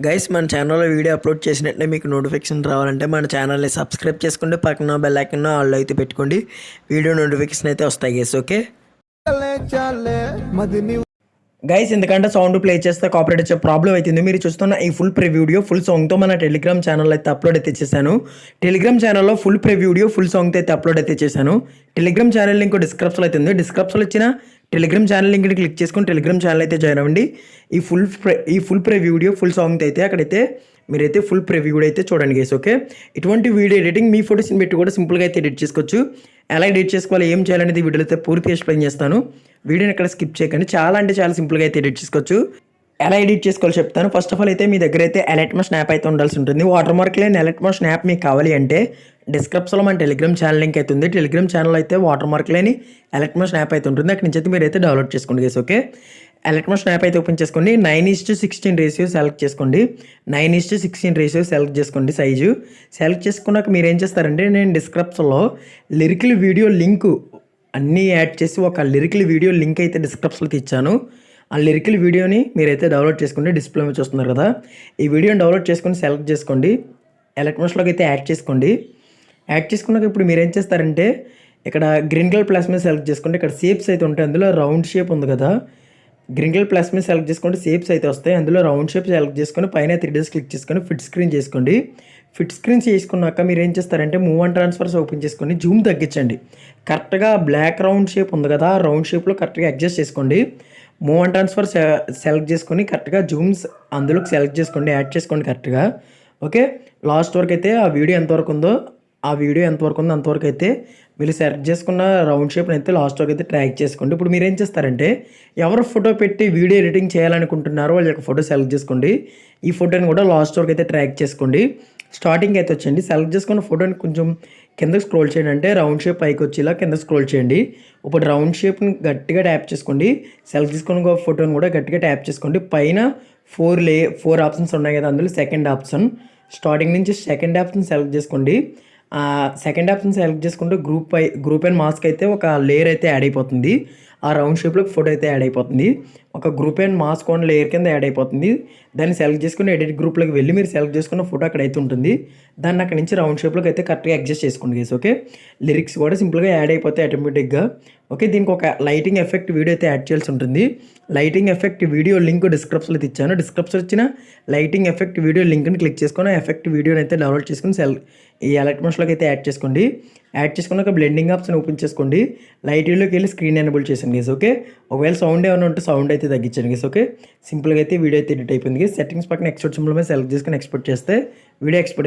Guys మన ఛానల్లో video upload చేసినట్లే మీకు నోటిఫికేషన్ రావాలంటే మన ఛానల్ని సబ్స్క్రైబ్ చేసుకుంటే పక్కన బెల్ ఐకాన్ ఆల్ అయితే పెట్టుకోండి. వీడియో నోటిఫికేషన్ అయితే వస్తాయి గైస్. ఓకే గైస్, ఎందుకంటే సౌండ్ ప్లే చేస్తే కాపీరైట్ వచ్చే ప్రాబ్లం అవుతుంది. మీరు చూస్తున్న ఈ ఫుల్ ప్రీ వీడియో ఫుల్ సాంగ్తో మన టెలిగ్రామ్ ఛానల్ అయితే అప్లోడ్ అయితే చేశాను. టెలిగ్రామ్ ఛానల్లో ఫుల్ ప్రీ వీడియో ఫుల్ సాంగ్తో అయితే అప్లోడ్ అయితే చేశాను. టెలిగ్రామ్ ఛానల్ లింక్ డిస్క్రిప్షన్లో అయితే ఉంది. డిస్క్రిప్షన్లో ఇచ్చిన టెలిగ్రామ్ ఛానల్ లింక్ని క్లిక్ చేసుకొని టెలిగ్రామ్ ఛానల్ అయితే జాయిన్ అవ్వండి. ఈ full pre video full song అయితే అక్కడైతే మీరైతే ఫుల్ ప్రీ వీడియో అయితే చూడండి గైస్. ఓకే, ఇటువంటి వీడియో ఎడిటింగ్ మీ ఫోటోస్ని పెట్టి కూడా సింపుల్గా అయితే ఎడిట్ చేసుకోవచ్చు. ఎలా ఎడిట్ చేసుకోవాలి, ఏం చేయాలనేది వీడియోలో అయితే పూర్తిగా ఎక్స్ప్లెయిన్ చేస్తాను. వీడియోని ఎక్కడ స్కిప్ చేయకండి. చాలా అంటే చాలా సింపుల్గా అయితే ఎడిట్ చేసుకోవచ్చు. ఎలా ఎడిట్ చేసుకోవాలో చెప్తాను. ఫస్ట్ ఆఫ్ ఆల్ అయితే మీ దగ్గర అయితే అలైట్ మోషన్ యాప్ అయితే ఉండాల్సి ఉంటుంది. వాటర్ మార్క్ లేని అలైట్ మోషన్ యాప్ మీకు కావాలి అంటే డిస్క్రిప్షన్లో మన టెలిగ్రామ్ ఛానల్ లింక్ అయితే ఉంది. టెలిగ్రామ్ ఛానల్ అయితే వాటర్ మార్క్ లేని అలైట్ మోషన్ యాప్ అయితే ఉంటుంది. అక్కడి నుంచి అయితే మీరు అయితే డౌన్లోడ్ చేసుకోండి guys. Okay, alight motion app అయితే ఓపెన్ చేసుకోండి. 9:16 రేషియో సెలెక్ట్ చేసుకోండి. 9:16 రేషియో సెలెక్ట్ చేసుకోండి. సైజు సెలెక్ట్ చేసుకున్నాక మీరు ఏం చేస్తారంటే, నేను డిస్క్రిప్షన్లో లిరికల్ వీడియో లింకు అన్నీ యాడ్ చేసి ఒక లిరికల్ వీడియో లింక్ అయితే డిస్క్రిప్షన్లో ఇచ్చాను. ఆ లిరికల్ వీడియోని మీరైతే డౌన్లోడ్ చేసుకోండి. డిస్ప్లే మీద చూస్తున్నారు కదా, ఈ వీడియోని డౌన్లోడ్ చేసుకొని సెలెక్ట్ చేసుకోండి. అలైట్ మోషన్లోకి అయితే యాడ్ చేసుకోండి. యాడ్ చేసుకున్నాక ఇప్పుడు మీరు ఏం చేస్తారంటే, ఇక్కడ గ్రీన్ కలర్ ప్లస్ మీద సెలెక్ట్ చేసుకోండి. ఇక్కడ షేప్స్ అయితే ఉంటాయి. అందులో రౌండ్ షేప్ ఉంది కదా, గ్రీన్ కలర్ ప్లస్ మీద సెలెక్ట్ చేసుకోండి. షేప్స్ అయితే వస్తాయి. అందులో రౌండ్ షేప్ సెలెక్ట్ చేసుకొని పైన 3 డేస్ క్లిక్ చేసుకొని ఫిట్ స్క్రీన్ చేసుకోండి. ఫిట్ స్క్రీన్ చేసుకున్నాక మీరు ఏం చేస్తారంటే, మూవ్ అండ్ ట్రాన్స్ఫర్స్ ఓపెన్ చేసుకొని జూమ్ తగ్గించండి. కరెక్ట్గా బ్లాక్ రౌండ్ షేప్ ఉంది కదా, ఆ రౌండ్ షేప్లో కరెక్ట్గా అడ్జస్ట్ చేసుకోండి. మూవ్ అండ్ ట్రాన్స్ఫర్ సెలెక్ట్ చేసుకొని కరెక్ట్గా జూమ్స్ అందులోకి సెలెక్ట్ చేసుకోండి, యాడ్ చేసుకోండి కరెక్ట్గా. ఓకే, లాస్ట్ వరకు అయితే ఆ వీడియో ఎంతవరకు ఉందో అంతవరకు అయితే మీరు సెలెక్ట్ చేసుకున్న రౌండ్ షేప్ని అయితే లాస్ట్ వరకు అయితే ట్రాక్ చేసుకోండి. ఇప్పుడు మీరు ఏం చేస్తారంటే, ఎవరు ఫోటో పెట్టి వీడియో ఎడిటింగ్ చేయాలనుకుంటున్నారో వాళ్ళ యొక్క ఫోటో సెలెక్ట్ చేసుకోండి. ఈ ఫోటోని కూడా లాస్ట్ వరకు అయితే ట్రాక్ చేసుకోండి. స్టార్టింగ్ అయితే వచ్చేయండి. సెలెక్ట్ చేసుకున్న ఫోటోని కొంచెం కిందకి స్క్రోల్ చేయండి. అంటే రౌండ్ షేప్ పైకి వచ్చేలా కింద స్క్రోల్ చేయండి. ఇప్పుడు రౌండ్ షేప్ని గట్టిగా ట్యాప్ చేసుకోండి. సెలెక్ట్ చేసుకున్న ఫోటోని కూడా గట్టిగా ట్యాప్ చేసుకోండి. పైన 4 ఆప్షన్స్ ఉన్నాయి కదా, అందులో సెకండ్ ఆప్షన్ స్టార్టింగ్ నుంచి సెకండ్ ఆప్షన్ సెలెక్ట్ చేసుకోండి. సెకండ్ ఆప్షన్ సెలెక్ట్ చేసుకుంటే గ్రూప్ అండ్ మాస్క్ అయితే ఒక లేయర్ అయితే యాడ్ అయిపోతుంది. ఆ రౌండ్ షేప్లోకి ఫోటో అయితే యాడ్ అయిపోతుంది. ఒక group and mask one layer కింద యాడ్ అయిపోతుంది. దాన్ని సెలెక్ట్ చేసుకుని ఎడిట్ గ్రూప్లోకి వెళ్ళి మీరు సెలెక్ట్ చేసుకున్న ఫోటో అక్కడ అయితే ఉంటుంది. దాన్ని అక్కడ నుంచి రౌండ్ షేప్లోకి అయితే కరెక్ట్గా అడ్జస్ట్ చేసుకోండి గైస్. ఓకే, లిరిక్స్ కూడా సింపుల్గా యాడ్ అయిపోతాయి ఆటోమేటిక్గా. ఓకే, దీనికి ఒక లైటింగ్ ఎఫెక్ట్ వీడియో అయితే యాడ్ చేయాల్సి ఉంటుంది. లైటింగ్ ఎఫెక్ట్ వీడియో లింక్ డిస్క్రిప్షన్లో ఇచ్చాను. డిస్క్రిప్షన్ వచ్చిన లైటింగ్ ఎఫెక్ట్ వీడియో లింక్ని క్లిక్ చేసుకొని ఆ ఎఫెక్ట్ వీడియోని అయితే డౌన్లోడ్ చేసుకుని ఈ అలైట్ మోషన్లోకి అయితే యాడ్ చేసుకోండి. యాడ్ చేసుకున్నాక బ్లెండింగ్ ఆప్షన్ ఓపెన్ చేసుకోండి. లైటింగ్లోకి వెళ్ళి స్క్రీన్ ఎనేబుల్ చేసాను గైస్. ఓకే, ఒకవేళ సౌండ్ ఏమైనా ఉంటే సౌండ్ అయితే తగ్గించాను గైస్. ఓకే, సింపుల్గా అయితే వీడియో అయితే ఎడిట్ అయిపోయింది. సెట్టింగ్స్ పక్కన ఎక్స్పోర్ట్ సింబల్ మీద సెలెక్ట్ చేసుకొని ఎక్స్పోర్ట్ చేస్తే వీడియో ఎక్స్పోర్ట్